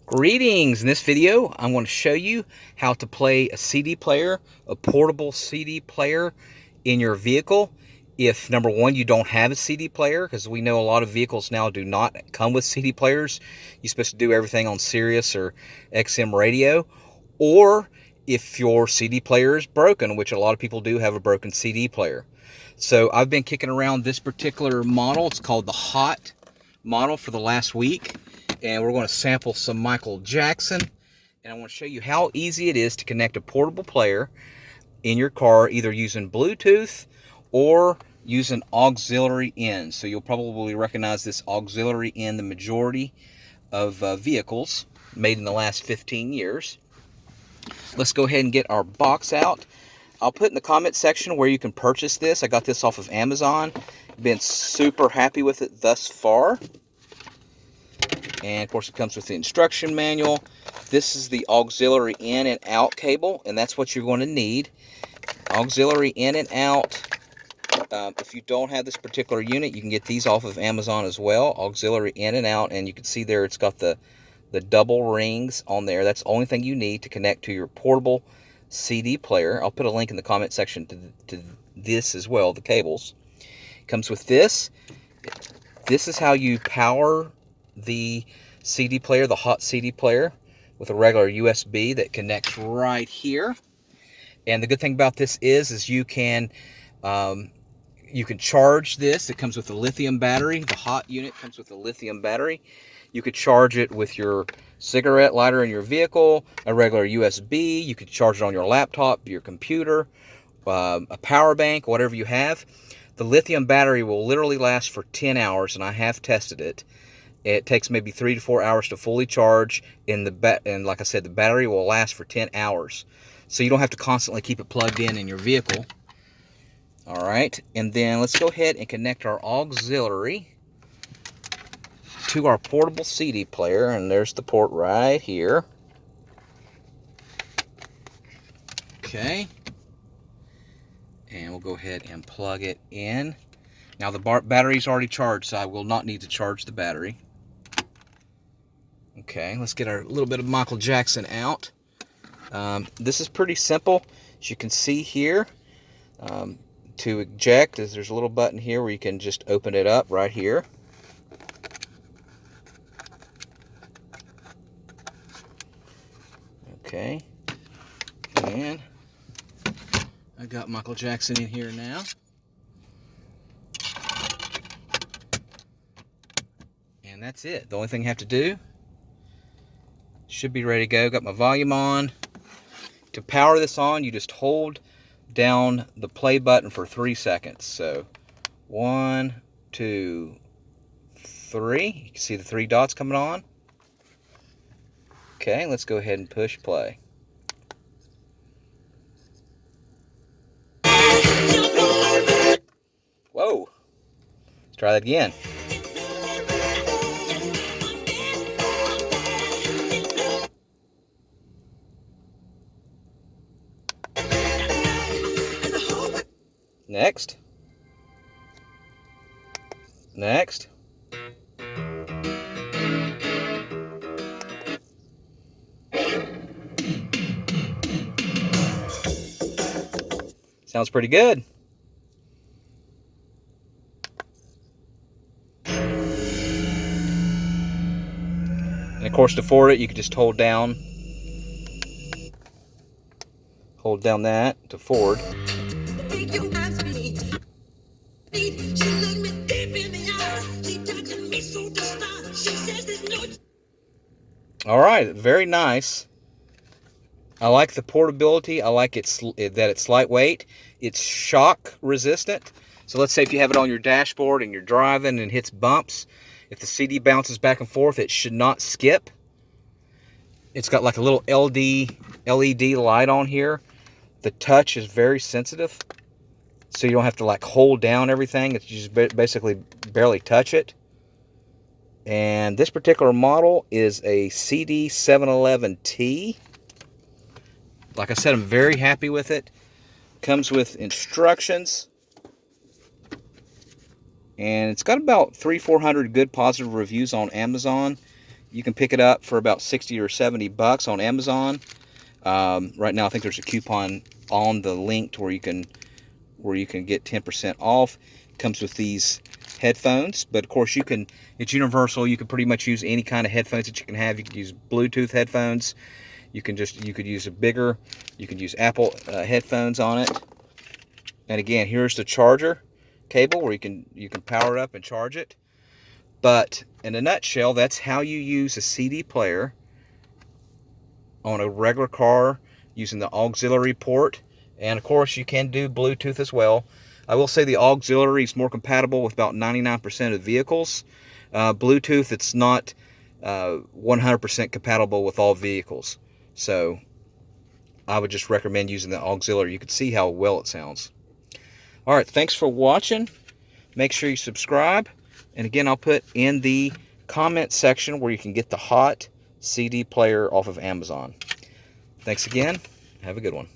Greetings! In this video, I'm going to show you how to play a CD player, a portable CD player in your vehicle. If, number one, you don't have a CD player, because we know a lot of vehicles now do not come with CD players. You're supposed to do everything on Sirius or XM radio. Or if your CD player is broken, which a lot of people do have a broken CD player. So I've been kicking around this particular model. It's called the Hott model for the last week. And we're going to sample some Michael Jackson, and I want to show you how easy it is to connect a portable player in your car, either using Bluetooth or using auxiliary in. So you'll probably recognize this auxiliary in the majority of vehicles made in the last 15 years. Let's go ahead and get our box out. I'll put in the comment section where you can purchase this. I got this off of Amazon. Been super happy with it thus far. And of course it comes with the instruction manual. This is the auxiliary in and out cable, and that's what you're going to need. Auxiliary in and out. If you don't have this particular unit, you can get these off of Amazon as well. Auxiliary in and out, and you can see there it's got the double rings on there. That's the only thing you need to connect to your portable CD player. I'll put a link in the comment section to this as well, the cables. It comes with this. This is how you power the CD player, the Hott CD player, with a regular USB that connects right here. And the good thing about this is you can charge this. It comes with a lithium battery. The Hott unit comes with a lithium battery. You could charge it with your cigarette lighter in your vehicle, a regular USB. You could charge it on your laptop, your computer, a power bank, whatever you have. The lithium battery will literally last for 10 hours, and I have tested it. It takes maybe 3 to 4 hours to fully charge, and like I said, the battery will last for 10 hours. So you don't have to constantly keep it plugged in your vehicle. All right, and then let's go ahead and connect our auxiliary to our portable CD player, and there's the port right here. Okay, and we'll go ahead and plug it in. Now the battery's already charged, so I will not need to charge the battery. Okay, let's get our little bit of Michael Jackson out. This is pretty simple. As you can see here, to eject, there's a little button here where you can just open it up right here. Okay, and I got Michael Jackson in here now. And that's it. The only thing you have to do, should be ready to go. Got my volume on. To power this on, you just hold down the play button for 3 seconds. So 1, 2, 3. You can see the 3 dots coming on. Okay, let's go ahead and push play. Whoa. Let's try that again. Next. Next. Sounds pretty good. And of course, to forward it, you can just hold down that to forward. All right, very nice. I like the portability. I like that it's lightweight. It's shock resistant. So let's say if you have it on your dashboard and you're driving and hits bumps, if the CD bounces back and forth, it should not skip. It's got like a little LED light on here. The touch is very sensitive, so you don't have to like hold down everything. You just basically barely touch it. And this particular model is a CD711T. Like I said, I'm very happy with it. Comes with instructions. And it's got about 300-400 good positive reviews on Amazon. You can pick it up for about 60 or 70 bucks on Amazon. Right now I think there's a coupon on the link to where you can get 10% off. It comes with these headphones, but of course it's universal. You can pretty much use any kind of headphones that you can have. You could use Bluetooth headphones. You could use you could use Apple headphones on it. And again, here's the charger cable where you can power it up and charge it. But in a nutshell, that's how you use a CD player on a regular car using the auxiliary port. And of course, you can do Bluetooth as well. I will say the auxiliary is more compatible with about 99% of vehicles. Bluetooth, it's not 100% compatible with all vehicles. So I would just recommend using the auxiliary. You can see how well it sounds. All right, thanks for watching. Make sure you subscribe. And again, I'll put in the comment section where you can get the Hott CD player off of Amazon. Thanks again. Have a good one.